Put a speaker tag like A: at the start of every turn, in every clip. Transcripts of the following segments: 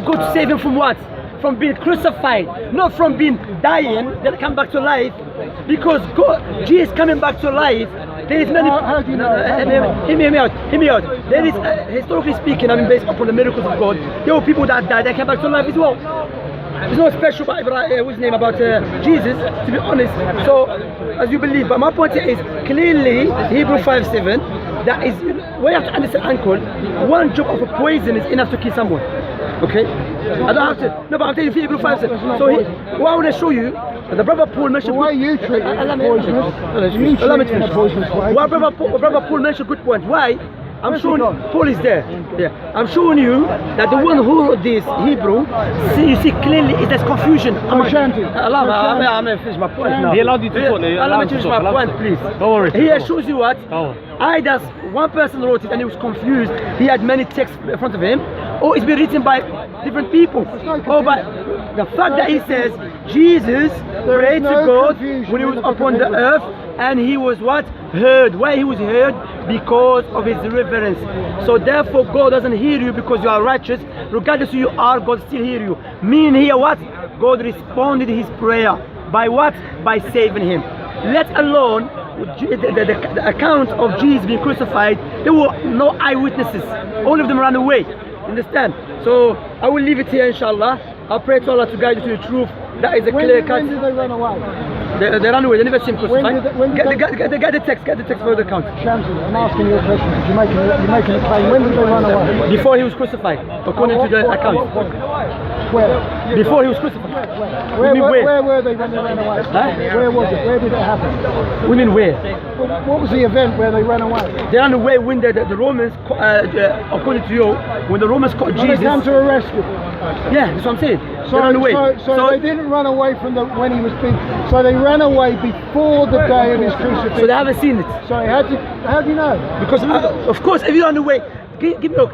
A: God to save him from what? From being crucified, not from being dying, then come back to life. Because God, Jesus coming back to life, there is many.
B: How do you know?
A: Hear me out. There is, historically speaking, I mean, based upon the miracles of God, there were people that died, they came back to life as well. There's no special about what's his name about Jesus, to be honest. So, as you believe, but my point is clearly Hebrew 5:7. That is, we have to understand, uncle. One drop of a poison is enough to kill someone. Okay? I don't have to. No, but I'm telling you, Hebrew 5:7. So, what I want to show you, the brother Paul mentioned.
B: The way you treat it poisonous.
A: Allow me to finish. Well, brother Paul mentioned good point. Why? I'm showing Paul is there. Yeah, I'm showing you that the one who wrote this Hebrew, you see clearly it has confusion.
B: Shamsi.
A: I'm going to finish my point now.
C: He allowed you to talk.
A: Allow me to finish my point, please.
C: Don't worry.
A: Here shows you what? Either one person wrote it and he was confused. He had many texts in front of him, or it's been written by different people. Or by the fact that he says Jesus prayed to God when he was upon the earth, and he was what? Heard. Why he was heard? Because of his reverence. So therefore God doesn't hear you because you are righteous. Regardless who you are, God still hear you. Meaning here what? God responded his prayer. By what? By saving him. Let alone the account of Jesus being crucified, there were no eyewitnesses. All of them ran away. Understand? So I will leave it here, inshallah. I'll pray to Allah to guide you to the truth. That is a clear cut.
B: When did they run away?
A: They ran away. They never seen crucified. Get the text for the account.
B: Shamsi, I'm asking you a question. You're making a claim. When did they run away?
A: Before he was crucified, according to the account.
B: Where?
A: Before he was crucified.
B: Where were they when they ran away?
A: Huh?
B: Where was it? Where did it happen?
A: We mean where?
B: What was the event where they ran away?
A: They ran away when the Romans, according to you, when the Romans caught Jesus.
B: They came to arrest him.
A: Yeah, that's what I'm saying.
B: So,
A: they ran away.
B: So they didn't run away from when he was being. So they ran away before the day of his crucifixion.
A: So they haven't seen it.
B: So how do you know?
A: Because of course, if you run away, give me a look.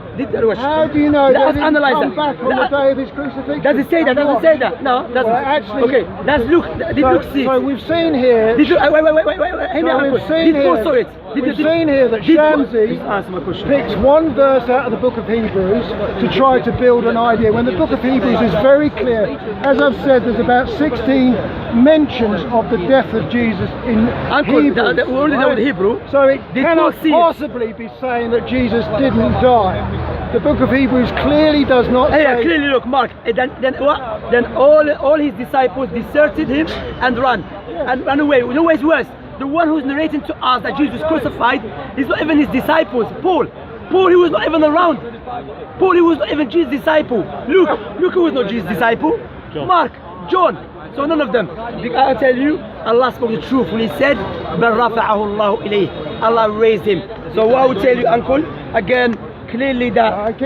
B: How do you know that he come back on the day of his crucifixion?
A: Does it say that? Doesn't say that. No, doesn't.
B: Well, actually,
A: okay, let's look. Did Luke see?
B: So we've seen here.
A: Wait. We've
B: seen here that Shamsi picks one verse out of the book of Hebrews to try to build an idea, when the book of Hebrews is very clear. As I've said, there's about 16 mentions of the death of Jesus in Hebrews.
A: We already know the Hebrew.
B: So it cannot possibly be saying that Jesus didn't die. The book of Hebrews clearly does not say.
A: Yeah, clearly, look, Mark. Then all his disciples deserted him and ran away. You know what's worse? The one who's narrating to us that Jesus was crucified is not even his disciples. Paul, he was not even around. Paul, he was not even Jesus' disciple. Luke, who was not Jesus' disciple. Mark, John. So none of them. I'll tell you, Allah spoke the truth when he said, بَلْ رَفَعَهُ اللَّهُ إِلَيْهِ. Allah raised him. So what I would tell you, uncle, again, clearly that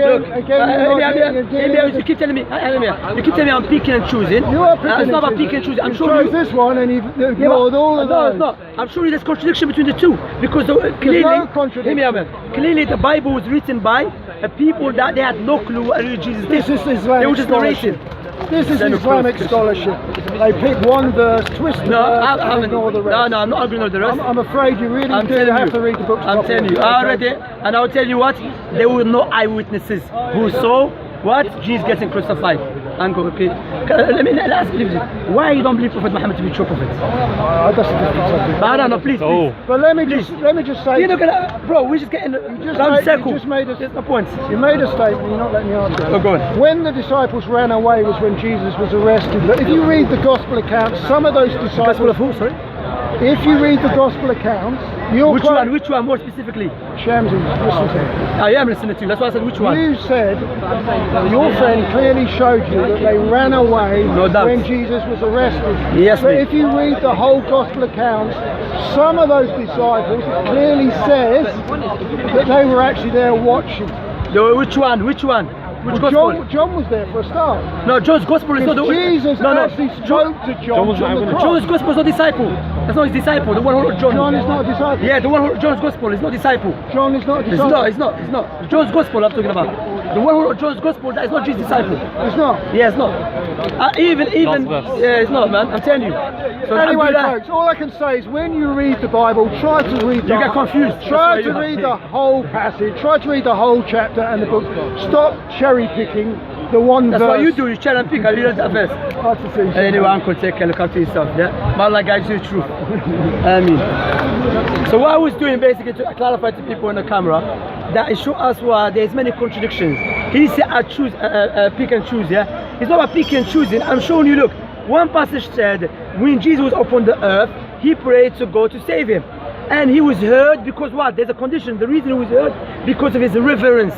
A: you keep telling me I'm picking and choosing.
B: You are picking
A: it's not about picking and choosing. I'm sure
B: you chose this one and you've ignored all of those.
A: No, it's not. I'm sure there's contradiction between the two because clearly,
B: no contradiction.
A: Clearly the Bible was written by people that they had no clue what Jesus did.
B: This is Islamic
A: they were just narrating.
B: This is Islamic scholarship. They pick one verse, twist the verse, and ignore the rest.
A: No, I'm not agreeing with the rest.
B: I'm afraid you really do have to read the books properly.
A: I'm telling you, I read it, and I'll tell you what, there were no eyewitnesses who saw what? Jesus getting crucified. Uncle, okay. Let's ask you, why you don't believe Prophet Muhammad to be true prophet?
B: That's a different subject.
A: I don't know, please.
B: But let me just say.
A: You're not gonna, bro. We're just getting round circle.
B: You just made
A: There's no point.
B: You made a statement. You're not letting me answer.
A: Oh, go on.
B: When the disciples ran away was when Jesus was arrested. But if you read the gospel accounts, some of those disciples.
A: Gospel of who? Sorry.
B: If you read the gospel accounts,
A: which one more specifically?
B: Shamsi, listen to me.
A: I am listening to you, that's why I said which one.
B: You said, your friend clearly showed you that they ran away when Jesus was arrested.
A: Yes,
B: but if you read the whole gospel accounts, some of those disciples, it clearly says that they were actually there watching.
A: Which one?
B: John was there for a start.
A: No, John's gospel is not the
B: Jesus actually spoke to John.
A: John's gospel is not disciple. That's not his disciple. The one who wrote John.
B: John is not a disciple.
A: Yeah, the one who wrote John's gospel is not disciple.
B: John is not a disciple.
A: It's not. John's gospel I'm talking about. The one who wrote John's gospel, that is not Jesus' disciple.
B: It's not?
A: Yeah, it's not. Even yeah, it's not, man. I'm telling you. So
B: anyway, folks, all I can say is when you read the Bible, try to read
A: You get confused.
B: Try to read the whole passage, try to read the whole chapter and the book. Stop cherry picking the one
A: That's
B: verse.
A: what you do, you cherry and pick, I read that verse.
B: That's the thing.
A: Anyway, Uncle, take care, look after yourself, yeah? May Allah guide you the truth. I mean. So what I was doing basically to clarify to people on the camera, that it shows us why there's many contradictions. He said I choose, pick and choose, yeah? It's not about picking and choosing, I'm showing you, look. One passage said, when Jesus was upon the earth, he prayed to God to save him. And he was heard because what? There's a condition. The reason he was heard, because of his reverence.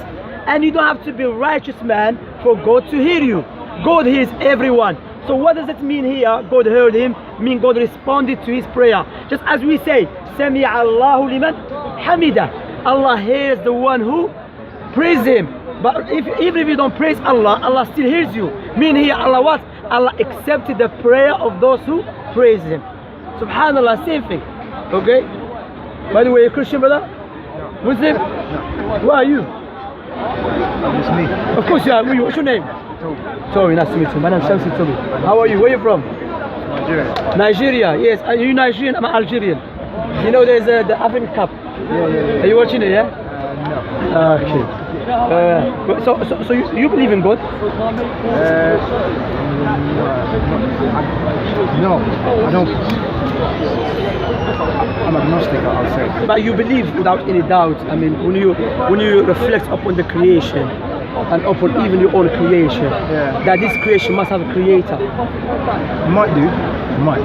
A: And you don't have to be a righteous man for God to hear you. God hears everyone. So what does it mean here? God heard him, mean God responded to his prayer. Just as we say, Sami Allahu liman hamida. Allah hears the one who praise him. But even if you don't praise Allah, Allah still hears you. Mean here, Allah what? Allah accepted the prayer of those who praise him. Subhanallah, same thing. Okay? By the way, you're Christian, brother? Muslim? Who are you?
B: It's me.
A: Of course you are. What's your name? Toby, nice to meet you. My name is Shamsi, Toby. How are you? Where are you from?
B: Nigeria.
A: Nigeria, yes. Are you Nigerian? I'm Algerian. You know there's the African Cup.
B: Yeah.
A: Are you watching it, yeah?
B: No.
A: Okay. So you believe in God?
B: No, I don't. I'm agnostic, I'll say.
A: But you believe without any doubt. I mean, when you reflect upon the creation and upon even your own creation,
B: Yeah.
A: that this creation must have a creator.
B: Might do. Might.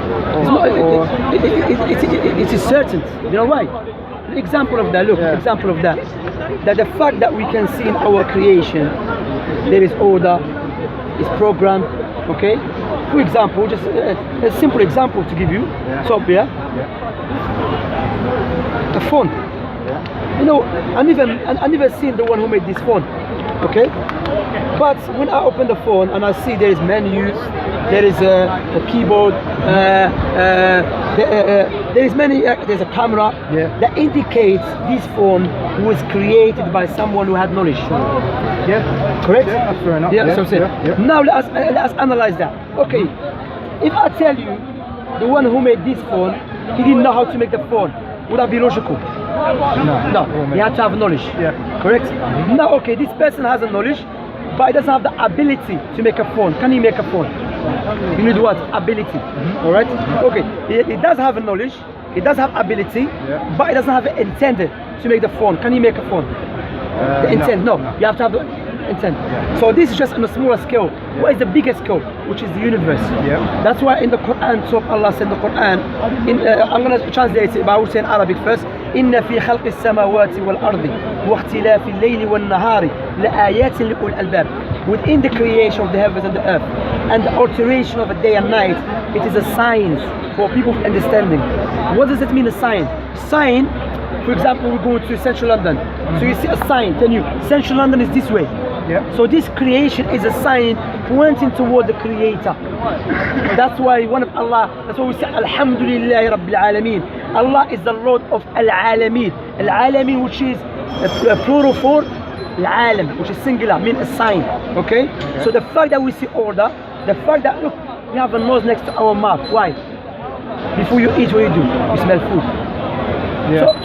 A: It is certain. You know why? An example of that. Look,
B: Yeah.
A: example of that. That the fact that we can see in our creation, there is order, is programmed. Okay. For example, just a simple example to give you.
B: Yeah.
A: So yeah. The phone. You know, I never seen the one who made this phone. Okay, but when I open the phone and I see there is menus, there is a keyboard, there is many, there's a camera that indicates this phone was created by someone who had knowledge.
B: Yeah.
A: Correct?
B: Yeah, that's fair enough.
A: Yeah, that's what I'm saying.
B: Yeah.
A: Now let us analyze that. Okay, if I tell you the one who made this phone, he didn't know how to make the phone, would that be logical? No, he had to have knowledge.
B: Yeah.
A: Correct? Now, okay, this person has a knowledge, but he doesn't have the ability to make a phone. Can he make a phone? You need what? Ability. All right? Okay, he does have a knowledge, he does have ability, but he doesn't have the intent to make the phone. Can he make a phone? The intent? No. You have to have the intent. So this is just on a smaller scale. What is the biggest scale? Which is the universe. That's why in the Quran, so Allah said in the Quran, I'm going to translate it, but I will say in Arabic first. إن في خلق السماوات والأرض واختلاف الليل والنهار لآيات لأولي الألباب. Within the creation of the heavens and the earth and the alteration of the day and night, it is a sign for people of understanding. What does it mean, a sign? Sign, for example, we're going to central London. So you see a sign telling you central London is this way. So this creation is a sign pointing toward the creator. That's why one of Allah, that's why we say Alhamdulillah Rabbil Alameen. Allah is the Lord of Al-Alameen. Al-Alameen, which is a plural for Al-Alam, which is singular, means a sign. Okay? So the fact that we see order, the fact that, look, we have a nose next to our mouth. Why? Before you eat, what do? You smell food.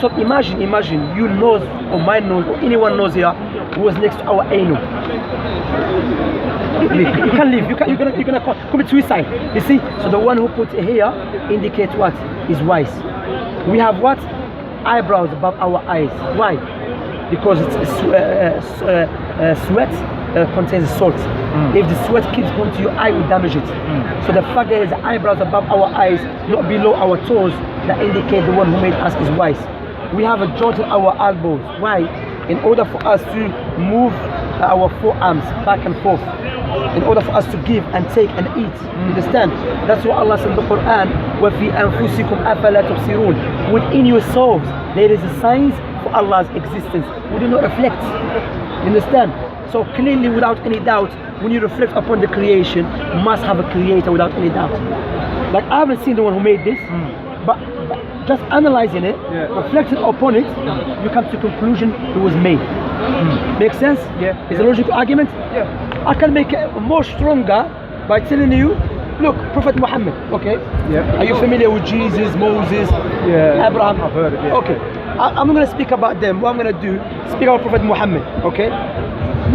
A: So imagine you nose, or my nose, or anyone knows here, who was next to our anal. You can't live. You're gonna commit suicide. You see. So the one who put it here indicates what is wise. We have what? Eyebrows above our eyes. Why? Because it's sweat contains salt. If the sweat keeps going to your eye, it will damage it. So the fact that there is eyebrows above our eyes, not below our toes, that indicate the one who made us is wise. We have a joint in our elbows. Why? In order for us to move our forearms back and forth, in order for us to give and take and eat. Understand? That's what Allah said in the Quran. وَفِي أَنفُسِكُمْ أَفَلَا تُبْصِرُونَ. Within yourselves, there is a signs for Allah's existence. We do not reflect. Understand? So clearly, without any doubt, when you reflect upon the creation, you must have a creator without any doubt. Like I haven't seen the one who made this, but just analyzing it, reflecting upon it, you come to the conclusion it was made. Makes sense? It's a logical argument? I can make it more stronger by telling you, look, Prophet Muhammad, okay? Are you familiar with Jesus, Moses, Abraham?
B: I've heard it,
A: Okay. I'm going to speak about them. What I'm going to do, speak about Prophet Muhammad, okay?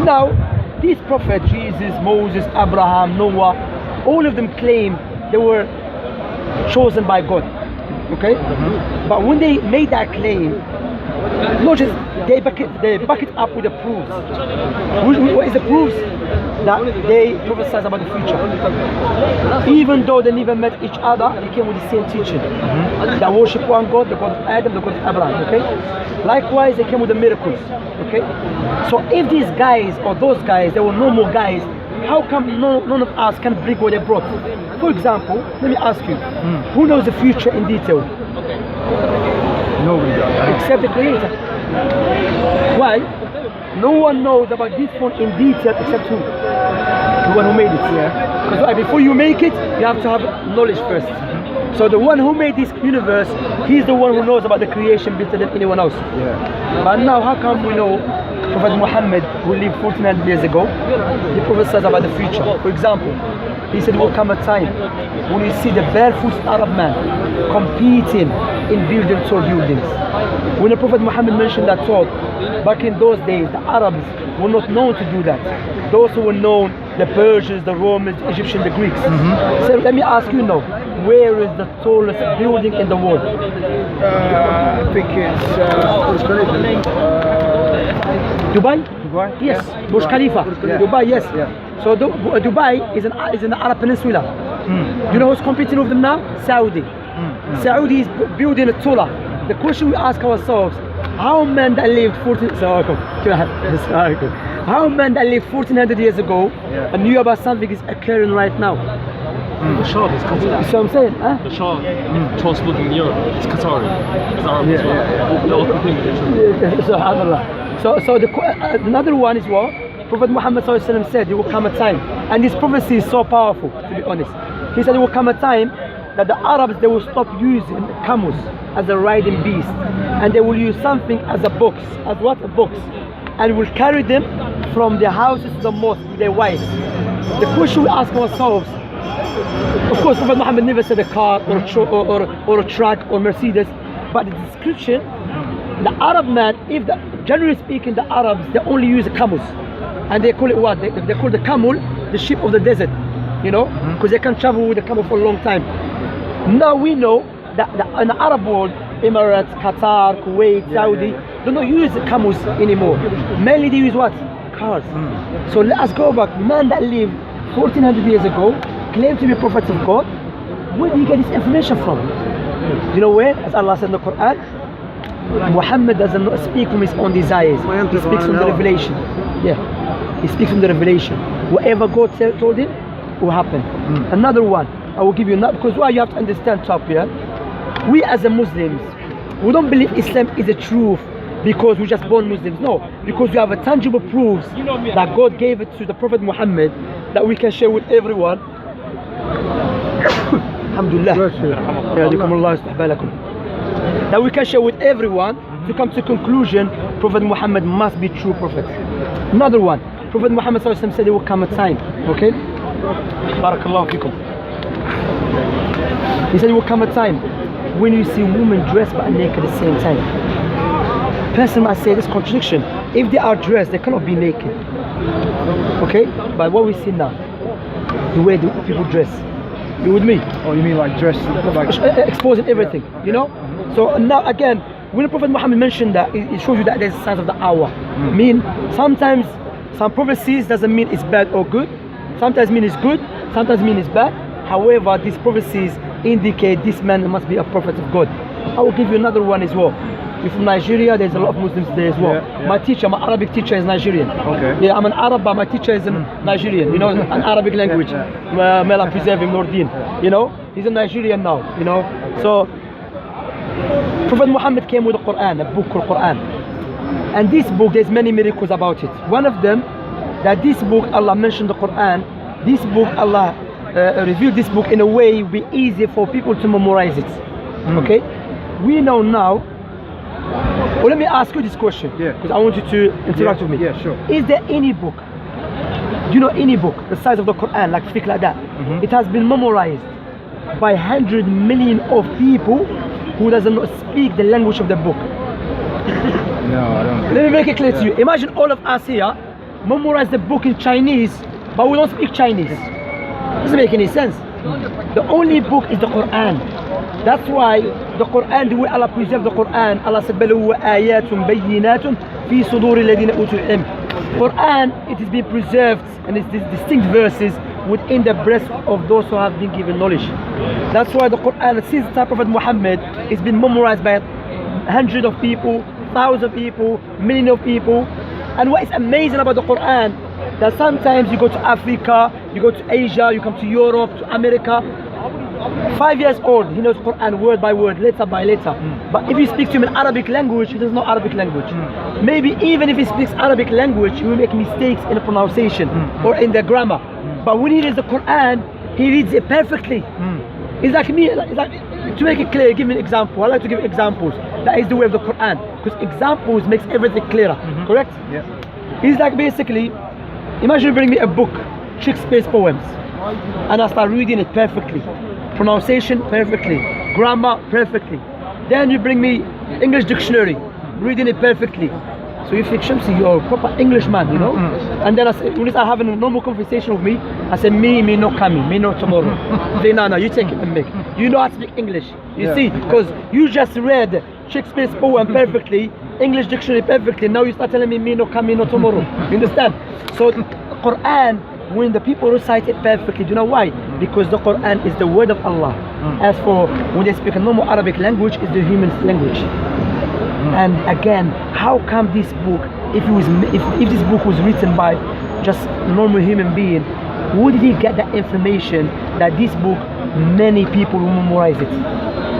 A: Now, this Prophet, Jesus, Jesus, Moses, Abraham, Noah, all of them claim they were chosen by God. Okay? But when they made that claim, not just they back it up with the proofs. What is the proofs? That they prophesied about the future. Even though they never met each other, they came with the same teaching. They worship one God, the God of Adam, the God of Abraham. Okay? Likewise, they came with the miracles. Okay? So if these guys or those guys, they were normal guys, how come none of us can bring what they brought? For example, let me ask you, who knows the future in detail?
B: Nobody does.
A: Except the Creator. Why? No one knows about this phone in detail except who? The one who made it. Yeah. Because before you make it, you have to have knowledge first. So the one who made this universe, he's the one who knows about the creation better than anyone else.
B: Yeah.
A: But now, how come we know Prophet Muhammad, who lived 1400 years ago, the Prophet says about the future? For example, he said, will come a time when you see the barefoot Arab man competing in building tall buildings. When the Prophet Muhammad mentioned that talk, back in those days, the Arabs were not known to do that. Those who were known, the Persians, the Romans, the Egyptians, the Greeks. So let me ask you now, where is the tallest building in the world?
B: I think it's
A: Dubai?
B: Dubai?
A: Yes.
B: Yeah.
A: Burj Khalifa.
B: Yeah.
A: Dubai, yes.
B: Yeah.
A: So Dubai is in the Arab Peninsula. You know who's competing with them now? Saudi. Saudi is building a taller. The question we ask ourselves, how men that lived 1400 years ago and knew about something is occurring right now?
C: The Shah is Qatari.
A: You see what I'm saying? Huh?
C: The Shah, tallest building in Europe, is Qatari. It's Arab as well. They're all competing with each other.
A: So another one is what? Prophet Muhammad said there will come a time, and this prophecy is so powerful, to be honest. He said there will come a time that the Arabs, they will stop using camels as a riding beast, and they will use something as a box. As what? A box. And will carry them from their houses to the mosque with their wives. The question we ask ourselves, of course Prophet Muhammad never said a car or a truck or Mercedes, but the description, the Arab man, generally speaking, the Arabs, they only use camels. And they call it what? They call the camel the ship of the desert, you know, because they can travel with the camel for a long time. Now we know that in the Arab world, Emirates, Qatar, Kuwait, Saudi, do not use camels anymore. Mainly they use what? Cars. So let us go back. Man that lived 1400 years ago, claimed to be prophets of God. Where did he get this information from? You know where? As Allah said in the Quran, Muhammad does not speak from his own desires. He speaks from the revelation. Yeah, he speaks from the revelation. Whatever God told him will happen. Another one, I will give you now, because why you have to understand, top here. We as a Muslims, we don't believe Islam is the truth because we're just born Muslims. No, because we have a tangible proofs that God gave it to the Prophet Muhammad that we can share with everyone. Alhamdulillah. That we can share with everyone to come to conclusion Prophet Muhammad must be true prophet. Another one, Prophet Muhammad said there will come a time, okay? Barakallahu fikum. He said there will come a time when you see women dressed but naked at the same time. Person might say this contradiction. If they are dressed, they cannot be naked. Okay? But what we see now, the way the people dress. You with me?
B: Oh, you mean like dressed like
A: exposing everything, you know? So now again, when the Prophet Muhammad mentioned that, it shows you that there's signs of the hour. I mean, sometimes some prophecies doesn't mean it's bad or good. Sometimes mean it's good, sometimes mean it's bad. However, these prophecies indicate this man must be a prophet of God. I will give you another one as well. You're from Nigeria, there's a lot of Muslims there as well. My teacher, my Arabic teacher is Nigerian. Okay. Yeah, I'm an Arab, but my teacher is Nigerian, you know, an Arabic language. May Allah preserve him, Nordin. You know, he's a Nigerian now, you know. So, Prophet Muhammad came with the Quran, a book called Quran. And this book, there's many miracles about it. One of them, that this book, Allah mentioned the Quran, this book, Allah revealed this book in a way it will be easy for people to memorize it. Okay? We know now. Well, let me ask you this question, because I want you to interact with me.
B: Yeah, sure.
A: Is there any book, do you know any book the size of the Quran, like speak like that, it has been memorized by 100 million of people who doesn't speak the language of the book?
B: No, I don't.
A: Let me make it clear to you. Imagine all of us here memorize the book in Chinese but we don't speak Chinese. Doesn't make any sense. The only book is the Quran. That's why the Quran, the way Allah preserved the Quran, Allah said, بَلْ هُوَ آيَاتٌ بَيِّنَاتٌ فِي صُدُورِ الَّذِينَ أُوتُوا الْعِلْمَ. Quran, it has been preserved and it's distinct verses within the breast of those who have been given knowledge. That's why the Quran, since the time of Prophet Muhammad, it's been memorized by hundreds of people, thousands of people, millions of people. And what is amazing about the Quran, that sometimes you go to Africa, you go to Asia, you come to Europe, to America, 5 years old, he knows Quran word by word, letter by letter. But if you speak to him in Arabic language, he doesn't know Arabic language. Maybe even if he speaks Arabic language, he will make mistakes in the pronunciation or in the grammar. But when he reads the Quran, he reads it perfectly. It's like me, to make it clear, give me an example. I like to give examples. That is the way of the Quran, because examples makes everything clearer, correct?
B: Yeah.
A: It's like basically, imagine you bring me a book, Shakespeare's poems, and I start reading it perfectly. Pronunciation perfectly, grammar perfectly. Then you bring me English dictionary, reading it perfectly. So you think, Shamsi, you're a proper Englishman, you know? And then I say, when I have a normal conversation with me, I say, me no coming, me no tomorrow. Say, no, you take it and make. You know how to speak English. You see, because you just read Shakespeare's poem perfectly, English dictionary perfectly. Now you start telling me no coming, no tomorrow. You understand? So the Quran, when the people recite it perfectly, do you know why? Because the Quran is the word of Allah. As for when they speak a normal Arabic language, it's the human language. And again, how come this book, if this book was written by just a normal human being, where did he get that information that this book, many people will memorize it?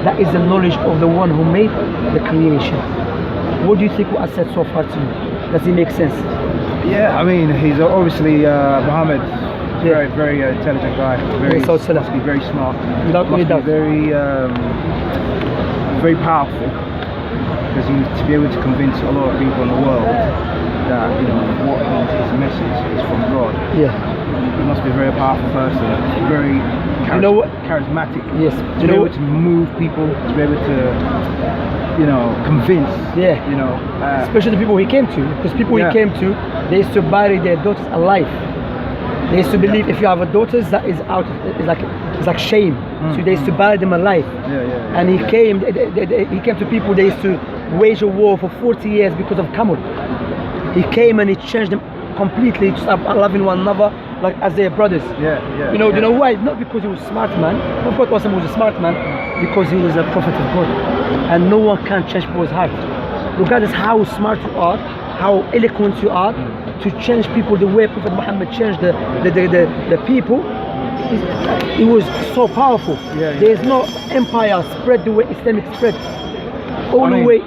A: That is the knowledge of the one who made the creation. What do you think what I said so far to you? Does it make sense?
B: Yeah, I mean, he's obviously Muhammad. Very, very intelligent guy. Very, must be very smart. Must be very powerful. Because to be able to convince a lot of people in the world that what his message is from God.
A: Yeah.
B: He must be a very powerful person. Very charismatic.
A: Yes.
B: To be able to move people. To be able to convince.
A: Yeah. Especially the people he came to, because people he came to, they used to bury their daughters alive. They used to believe if you have a daughter that is out, it's like shame. So they used to bury them alive. And he came to people. They used to wage a war for 40 years because of camel. He came and he changed them completely to start loving one another like as their brothers. You know why? Not because he was a smart man. Of course, Wassim was a smart man, because he was a prophet of God, and no one can change people's heart, regardless how smart you are, how eloquent you are, to change people the way Prophet Muhammad changed the people. It was so powerful. There is no empire spread the way Islamic spread. All the way,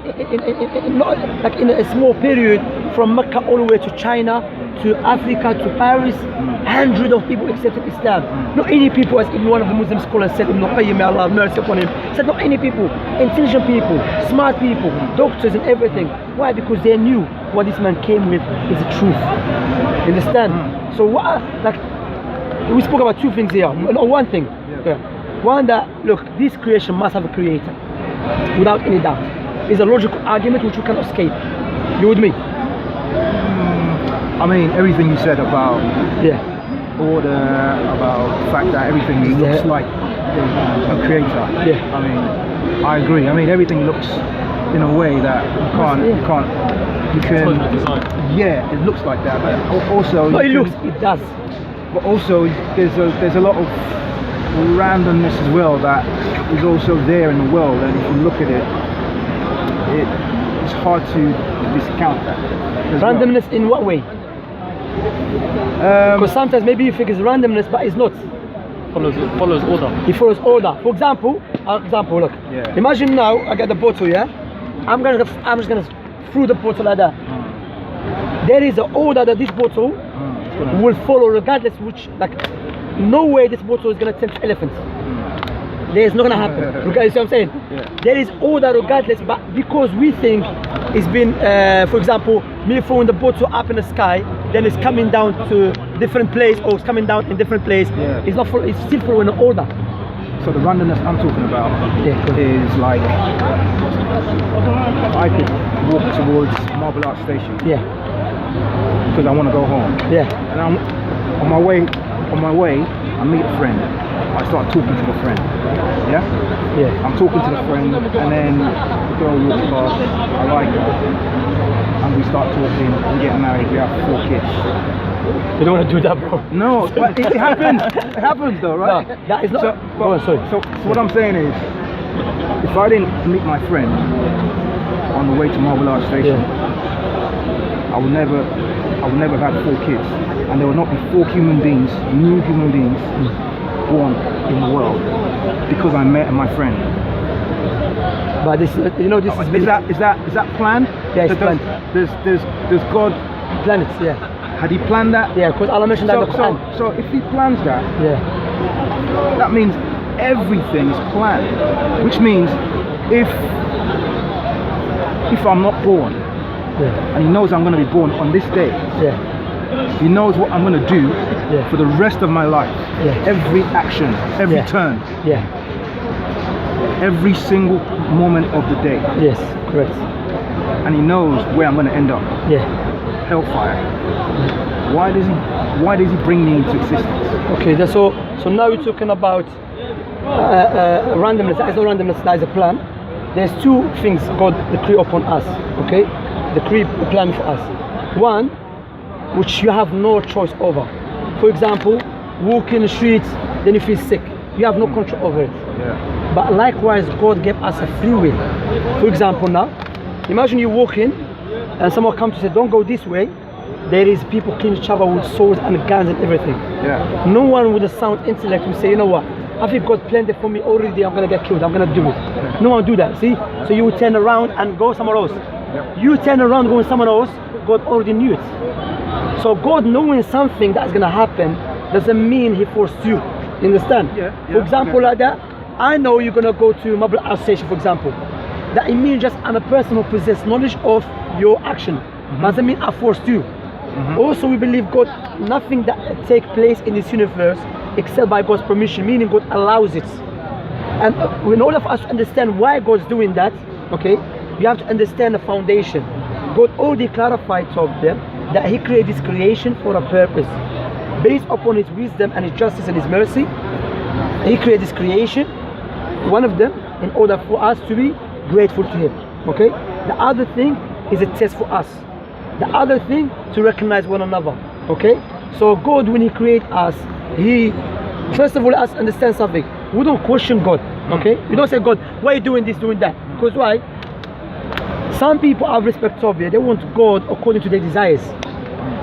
A: in a small period, from Mecca all the way to China, to Africa, to Paris, hundreds of people accepted Islam. Not any people, as even one of the Muslim scholars said, Ibn Qayyim, may Allah have mercy upon him, said not any people, intelligent people, smart people, doctors and everything. Why? Because they knew what this man came with is the truth. You understand? So we spoke about two things here. No, one thing. One, that look, this creation must have a creator, without any doubt. It's a logical argument which we cannot escape. You with me?
B: I mean, everything you said about order, about the fact that everything looks like a creator. I mean, I agree. I mean, everything looks in a way that you can. Yeah, it looks like that. But also,
A: no, it does.
B: But also, there's a lot of randomness as well that is also there in the world, and if you look at it, it's hard to discount that.
A: Randomness in what way? Because sometimes maybe you think it's randomness, but it's not.
C: Follows order.
A: It follows order. For example, look. Imagine now I got the bottle, I'm just gonna throw the bottle like that. There is an order that this bottle will follow, regardless which, no way this bottle is gonna tempt elephants. There's not gonna happen. You see what I'm saying? There is order regardless, but because we think it's been, for example, me throwing the bottle up in the sky, then it's coming down to different place, or it's coming down in different place. It's not. It's still following an order.
B: So the randomness I'm talking about is like I could walk towards Marble Arch Station. Because I want to go home. And
D: on my way, I meet a friend. I start talking to the friend. Yeah?
A: Yeah.
D: I'm talking to the friend, and then the girl walks past. I like her, and we start talking. We get married. We have 4 kids.
A: You don't want to do that, bro.
D: No, but it happens. It happens, though, right?
A: No, that is not.
D: So what I'm saying is, if I didn't meet my friend on the way to Marble Arch Station, I would never have had 4 kids, and there would not be 4 human beings, new human beings, born in the world because I met my friend.
A: But this, you know, this
D: Is that planned?
A: Yeah, it's planned.
D: Does God
A: plan it? Yeah.
D: had He planned that?
A: Yeah, because Allah mentioned that in the Quran.
D: So if He plans that,
A: Yeah.
D: that means everything is planned. Which means if I'm not born,
A: Yeah.
D: and He knows I'm going to be born on this day,
A: Yeah.
D: He knows what I'm going to do
A: Yeah.
D: for the rest of my life.
A: Yeah.
D: Every action, every
A: Yeah.
D: turn,
A: Yeah.
D: every single moment of the day.
A: Yes. Correct.
D: And He knows where I'm going to end up.
A: Yeah.
D: Hellfire. Why does He bring me into existence?
A: Okay. So now you're talking about randomness. That is not randomness. That is a plan. There's 2 things God decree upon us. Okay. Decree plan for us. One, which you have no choice over. For example, walking the streets, then you feel sick. You have no control over it.
D: Yeah.
A: But likewise, God gave us a free will. For example, now, imagine you walking and someone comes to say, don't go this way. There is people killing each other with swords and guns and everything.
D: Yeah.
A: No one with a sound intellect will say, you know what, I think God planned it for me already, I'm gonna get killed, I'm gonna do it. No one do that, see? So you would turn around and go somewhere else.
D: Yep.
A: You turn around going somewhere else, God already knew it. So God knowing something that's gonna happen doesn't mean He forced you. You understand?
D: Yeah,
A: For example,
D: okay.
A: like that, I know you're gonna go to Marble Arch Station, for example. That it means just I'm a person who possesses knowledge of your action. Doesn't mean I forced you. Also, we believe God, nothing that take place in this universe except by God's permission, meaning God allows it. And in order for us to understand why God's doing that, okay, you have to understand the foundation. God already clarified to them that He created this creation for a purpose. Based upon His wisdom and His justice and His mercy, He created this creation, one of them, in order for us to be grateful to Him. Okay? The other thing is a test for us. The other thing, to recognize one another. Okay? So God, when He created us, He, first of all, let us understand something. We don't question God. Okay? We don't say, God, why are you doing this, doing that? Because why? Some people have respect of you. They want God according to their desires.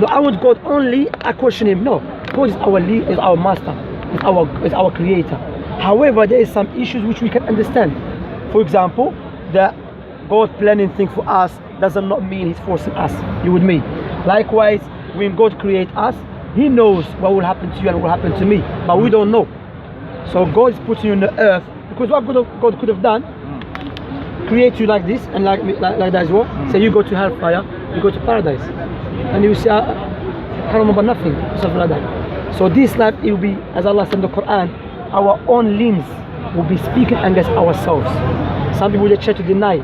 A: No, I want God only, I question Him. No. God is our lead, is our master, is our creator. However, there is some issues which we can understand. For example, that God planning things for us does not mean He's forcing us. You with me? Likewise, when God creates us, He knows what will happen to you and what will happen to me, but we don't know. So God is putting you on the earth because what God could have done, create you like this and like that as well. Say you go to hellfire, you go to paradise, and you say I can't remember nothing, something like that. So this life, it will be, as Allah said in the Quran, our own limbs will be speaking against ourselves. Some people, they try to deny,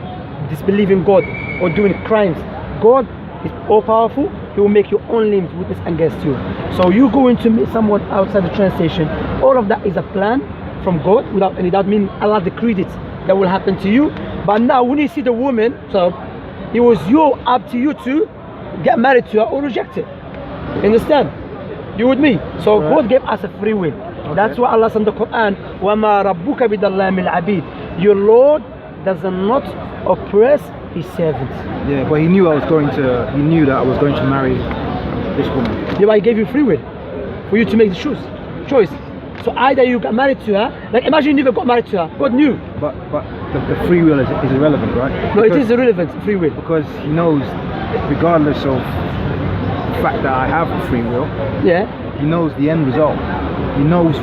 A: disbelieve in God or doing crimes. God is all powerful. He will make your own limbs witness against you. So you going to meet someone outside the train station, all of that is a plan from God without any doubt, meaning Allah decreed it that will happen to you. But now when you see the woman, so it was up to you to get married to her or reject it. Understand? You with me? So
D: Right.
A: God gave us a free will.
D: Okay.
A: That's why Allah said in the Quran, وَمَا رَبُّكَ بِضَلَّامِ الْعَبِيدِ. Your Lord does not oppress His servants.
D: Yeah, but He knew that I was going to marry this woman.
A: Yeah, but He gave you free will for you to make the choice. So either you got married to her, like imagine you never got married to her. God knew.
D: But the free will is irrelevant, right?
A: No, it is irrelevant, free will.
D: Because He knows, regardless of the fact that I have free will,
A: Yeah.
D: He knows the end result. He knows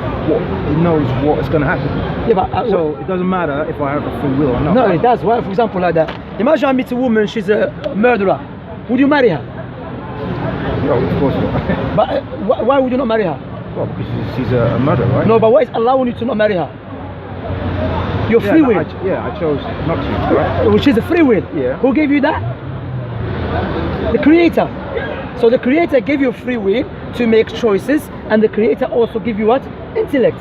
D: what is going to happen.
A: Yeah, but
D: So it doesn't matter if I have a free will or not.
A: no, it does. Why? For example, like that. Imagine I meet a woman, she's a murderer. Would you marry her?
D: No, of course not.
A: But why would you not marry her?
D: Well, because she's a murderer, right?
A: No, but why is allowing you to not marry her? Your free will.
D: I chose not to, right?
A: Which is a free will.
D: Yeah.
A: Who gave you that? The Creator. So the Creator gave you free will to make choices, and the Creator also give you what? Intellect.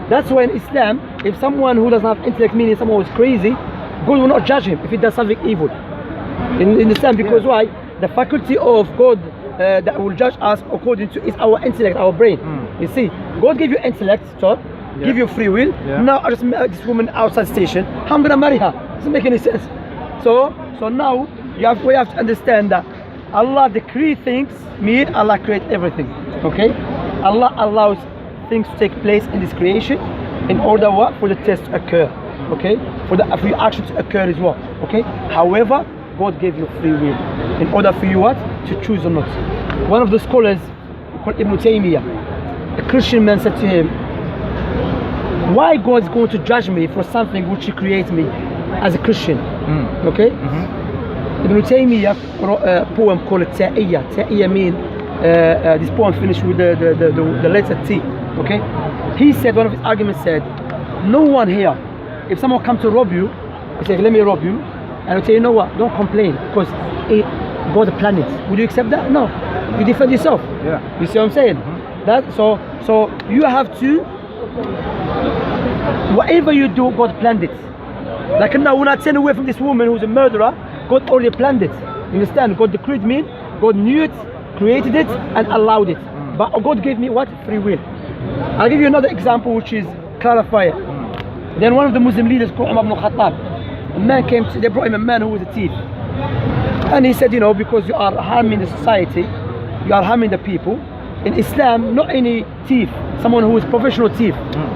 A: That's why in Islam, if someone who doesn't have intellect, meaning someone who's crazy, God will not judge him if he does something evil. In Islam, because why? The faculty of God that will judge us according to is our intellect, our brain. You see, God gave you intellect, give you free will. Now I just met this woman outside station. How I'm gonna marry her? Doesn't make any sense. So now we have to understand that Allah decree things mean Allah create everything. Okay? Allah allows things to take place in this creation in order what? For the test to occur. Okay? For your action to occur as well. Okay? However, God gave you free will in order for you what? To choose or not. One of the scholars called Ibn Taymiyyah, a Christian man said to him, why God is going to judge me for something which He created me as a Christian? Okay? Ibn Taymiyyah wrote a poem called Ta'iyya. Ta'iyya means this poem finished with the letter T. Okay? He said, one of his arguments said, no one here, if someone comes to rob you, he said, let me rob you, and I'll say, you know what, don't complain, because it got the planet. Would you accept that? No. You defend yourself. You see what I'm saying? That so you have to, whatever you do, God planned it. Like now, when I turn away from this woman who's a murderer, God already planned it. You understand? God decreed me, God knew it, created it, and allowed it. But God gave me what? Free will. I'll give you another example which is clarifier. Then one of the Muslim leaders called Umar ibn Khattab, a man came to, they brought him a man who was a thief. And he said, you know, because you are harming the society, you are harming the people. In Islam, not any thief, someone who is professional thief.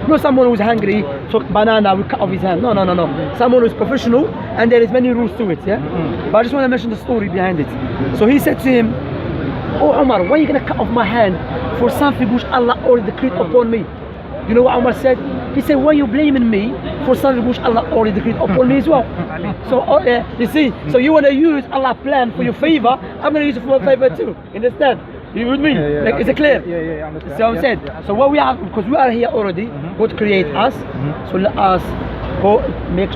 A: Not someone who is hungry, took banana, we cut off his hand. No. Someone who is professional, and there is many rules to it, yeah? But I just want to mention the story behind it. So he said to him, oh Umar, why are you going to cut off my hand for something which Allah already decreed upon me? You know what Umar said? He said, why are you blaming me for something which Allah already decreed upon me as well? So you see, so you want to use Allah's plan for your favor, I'm going to use it for my favor too. Understand? You with me? Like, is it clear?
B: Yeah, I understand.
A: See what I'm saying? So what we have, because we are here already, God create us, so let us go make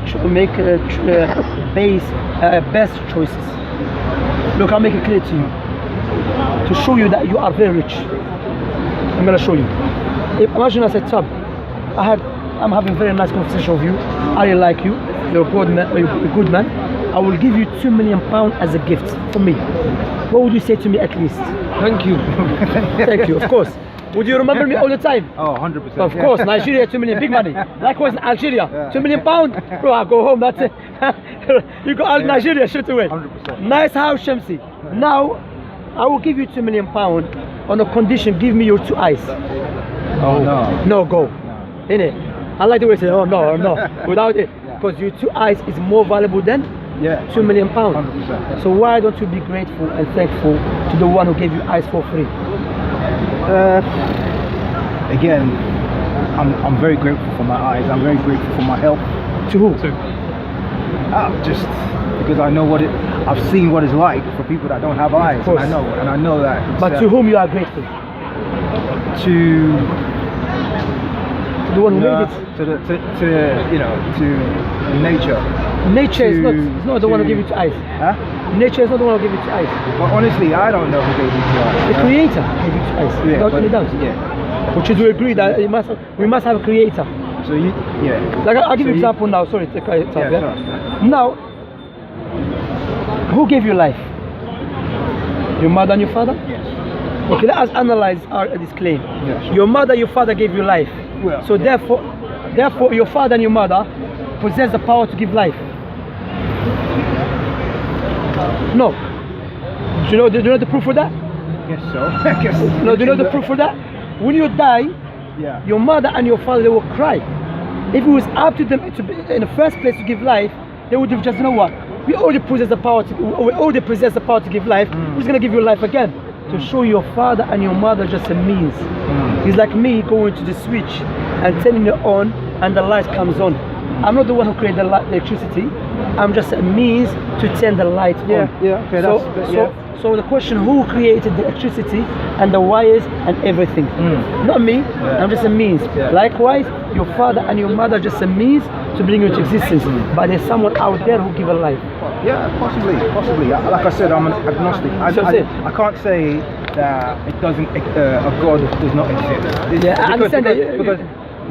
A: best choices. Look, I'll make it clear to you, to show you that you are very rich. I'm going to show you. Imagine I said, Tab, I'm having a very nice conversation with you. I really like you. You're a good man. I will give you £2 million as a gift for me. What would you say to me at least?
B: Thank you.
A: Thank you, of course. Would you remember me all the time?
B: Oh, 100%.
A: Of course, Nigeria, 2 million, big money. Likewise in Algeria, £2 million. Bro, I'll go home, that's it. You go out Nigeria straight away.
B: 100%.
A: Nice house, Shamsi. Now, I will give you £2 million on a condition, give me your 2 eyes.
B: Oh, no.
A: No, go. Innit? I like the way you say, oh no, without it. Because your 2 eyes is more valuable than £2 million.
B: 100%.
A: So why don't you be grateful and thankful to the one who gave you eyes for free?
B: Again, I'm very grateful for my eyes. I'm very grateful for my health.
A: To who?
B: Just because I know I've seen what it's like for people that don't have eyes. And I know that.
A: But to whom you are grateful?
B: To
A: the one who made it.
B: To nature.
A: Nature is not the one who gave you 2 eyes. Nature is not the one who gave you 2 eyes.
B: Well, honestly, I don't know who gave you 2 eyes.
A: The Creator gave you 2 eyes. Without any doubt. Which is we agree that we must have a Creator.
B: So
A: Like I'll give you an example now. Sorry, take time.
B: Sure.
A: Now, who gave you life? Your mother and your father?
B: Yes.
A: Okay, let us analyze this claim.
B: Yes.
A: Your mother, your father gave you life.
B: Well,
A: so therefore, your father and your mother possess the power to give life. No. Do you know the proof for that?
B: Guess so. I guess.
A: No, do you know the proof for that? When you die, your mother and your father, they will cry. If it was up to them in the first place to give life, they would have just, you know what? We already possess the power to give life. Who's gonna give you life again? To show your father and your mother just a means. It's like me going to the switch and turning it on and the light comes on. I'm not the one who created the electricity. I'm just a means to turn the light on. Okay, so the question, who created the electricity and the wires and everything? Not me. I'm just a means. Likewise, your father and your mother just a means to bring you into existence. But there's someone out there who give a life.
D: Yeah, possibly. Like I said, I'm an agnostic. I can't say that it doesn't. A God does not exist.
A: Yeah, I understand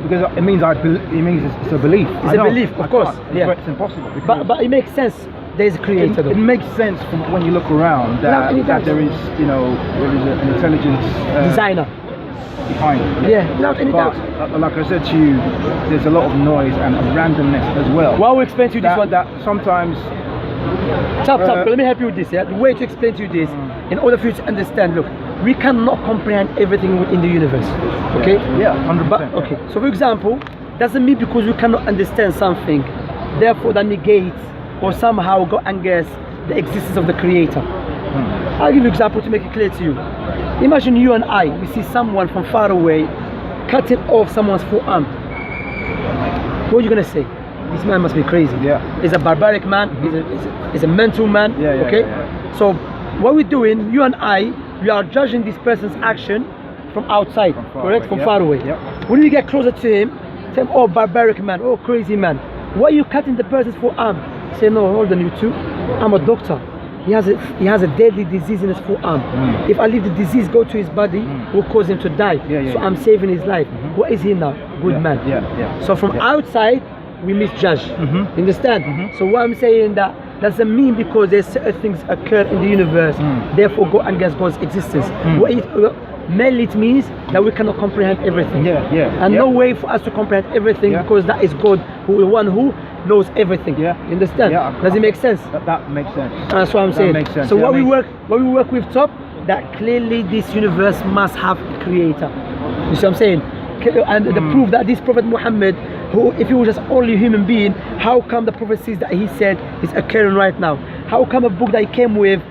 D: because it means it means it's a belief.
A: It's a belief, of course. Yeah,
D: it's impossible.
A: But it makes sense. There's a creator.
D: It makes sense from when you look around that there is, there is an intelligence
A: designer
D: behind it.
A: Yeah, without any doubt.
D: Like I said to you, there's a lot of noise and randomness as well.
A: Well, we'll explain to you this one.
D: That sometimes.
A: Let me help you with this. Yeah, the way to explain to you this, in order for you to understand. Look, we cannot comprehend everything within the universe. Okay.
D: Yeah, 100%.
A: Okay. So, for example, doesn't mean because we cannot understand something, therefore that negates or somehow go against the existence of the creator. I'll give you an example to make it clear to you. Imagine you and I, we see someone from far away cutting off someone's forearm. What are you going to say? This man must be crazy.
D: Yeah.
A: He's a barbaric man, he's a mental man. Okay? So what we're doing, you and I, we are judging this person's action from outside, from far away. When we get closer to him, say, oh, barbaric man, oh, crazy man. Why are you cutting the person's forearm? Say, no, hold on, you two. I'm a doctor. He has a deadly disease in his forearm. If I leave the disease go to his body, it will cause him to die. So I'm saving his life. What is he now? Good man. So from outside, we misjudge. Understand? So what I'm saying that doesn't mean because there's certain things occur in the universe, therefore go against God's existence. Mainly it means that we cannot comprehend everything. And no way for us to comprehend everything because that is God, the one who knows everything. You understand? Does it make sense?
D: That makes sense.
A: That's what I'm saying.
D: Makes sense.
A: So what we work with top, that clearly this universe must have a creator. You see what I'm saying? And the proof that this Prophet Muhammad, who if he was just only a human being, how come the prophecies that he said is occurring right now? How come a book that he came with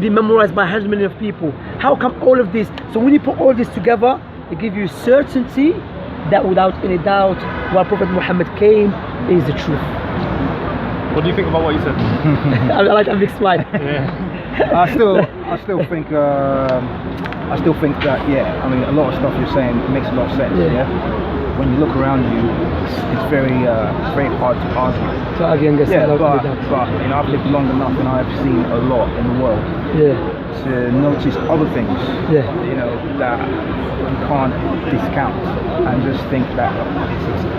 A: be memorized by hundreds of millions of people? How come all of this? So when you put all this together, it gives you certainty that without any doubt what Prophet Muhammad came is the truth.
C: What do you think about what you said?
A: I like a big smile.
D: I still think that I mean a lot of stuff you're saying makes a lot of sense. When you look around you, it's very hard to argue. But I've lived long enough and I've seen a lot in the world to notice other things that you can't discount and just think that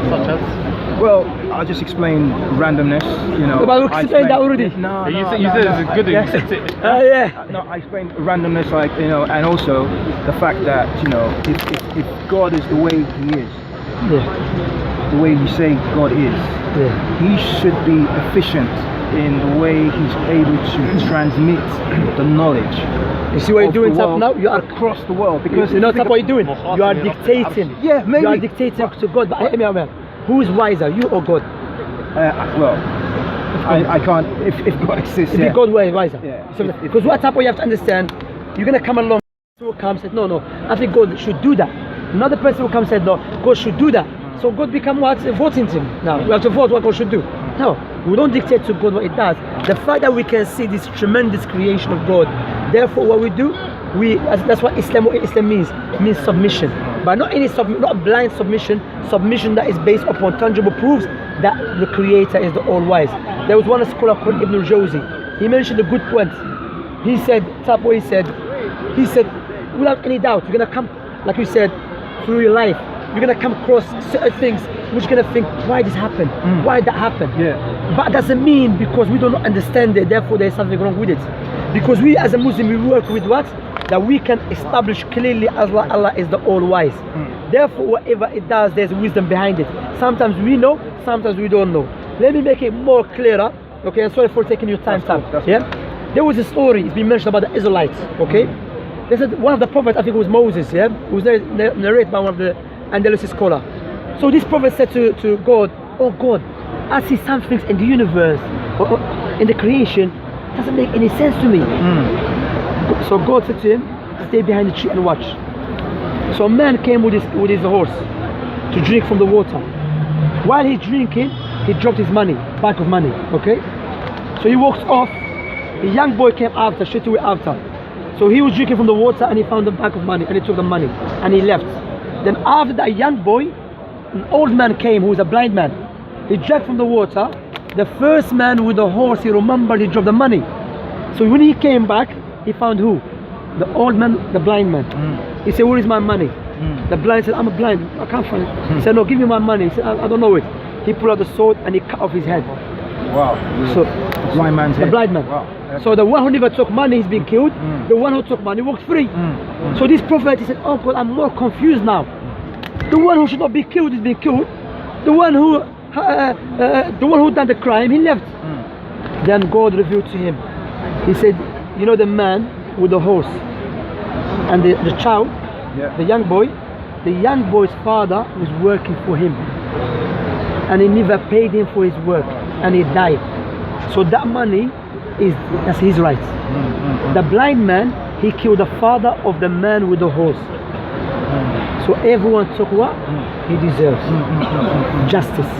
C: such as?
D: Well, I'll just explain randomness.
A: But we explained that already.
C: You said it's a good thing.
D: No, I explained randomness, like and also the fact that if God is the way He is. The way you say God is, He should be efficient in the way He's able to transmit the knowledge.
A: You see what you're doing now? You are
D: across the world because
A: you know what you're doing. You are dictating.
D: Yeah, maybe.
A: You are dictating to God. But who is wiser, you or God?
D: I can't. If God exists,
A: if God were wiser. Because what you have to understand, you're gonna come along. Someone comes and said, no, I think God should do that. Another person will come and said, no, God should do that. So God become what? Voting him. Now we have to vote what God should do. No, we don't dictate to God what it does. The fact that we can see this tremendous creation of God, therefore what we do, that's what Islam means submission. But not any not blind submission that is based upon tangible proofs that the Creator is the all-wise. There was one scholar called Ibn al-Jawzi. He mentioned a good point. He said, he said, without any doubt, you're gonna come, like you said, through your life, you're gonna come across certain things which you're gonna think, why this happened? Why that happened? But it doesn't mean because we don't understand it, therefore there's something wrong with it. Because we as a Muslim, we work with what? That we can establish clearly Allah is the all-wise. Therefore whatever it does, there's wisdom behind it. Sometimes we know, sometimes we don't know. Let me make it more clearer. Okay, I'm sorry for taking your time. There was a story, it's been mentioned about the Israelites. Okay, they said one of the prophets, I think it was Moses, it was narrated by one of the Andalusian scholar. So this prophet said to God, oh God, I see some things in the universe, or in the creation, doesn't make any sense to me. So God said to him, stay behind the tree and watch. So a man came with his horse to drink from the water. While he's drinking, he dropped his money, bag of money, okay? So he walks off, a young boy came after, straight away after. So he was drinking from the water and he found the bag of money and he took the money and he left. Then after that young boy, an old man came who was a blind man. He drank from the water the first man with the horse, he remembered he dropped the money. So when he came back, he found who? The old man, the blind man. He said, where is my money? The blind said, I'm blind, I can't find it. He said, no, give me my money. He said, I don't know it. He pulled out the sword and he cut off his head.
D: Wow.
A: So
D: the blind man's
A: the
D: head.
A: blind man.
D: Wow.
A: So the one who never took money is being killed. The one who took money walked free. So this prophet, he said, oh God, I'm more confused now. The one who should not be killed is being killed. The one who done the crime, he left. Then God revealed to him. He said, you know the man with the horse and the child, the young boy's father was working for him, and he never paid him for his work, and he died. So that money that's his right. The blind man, he killed the father of the man with the horse. So everyone took what he deserves. Justice.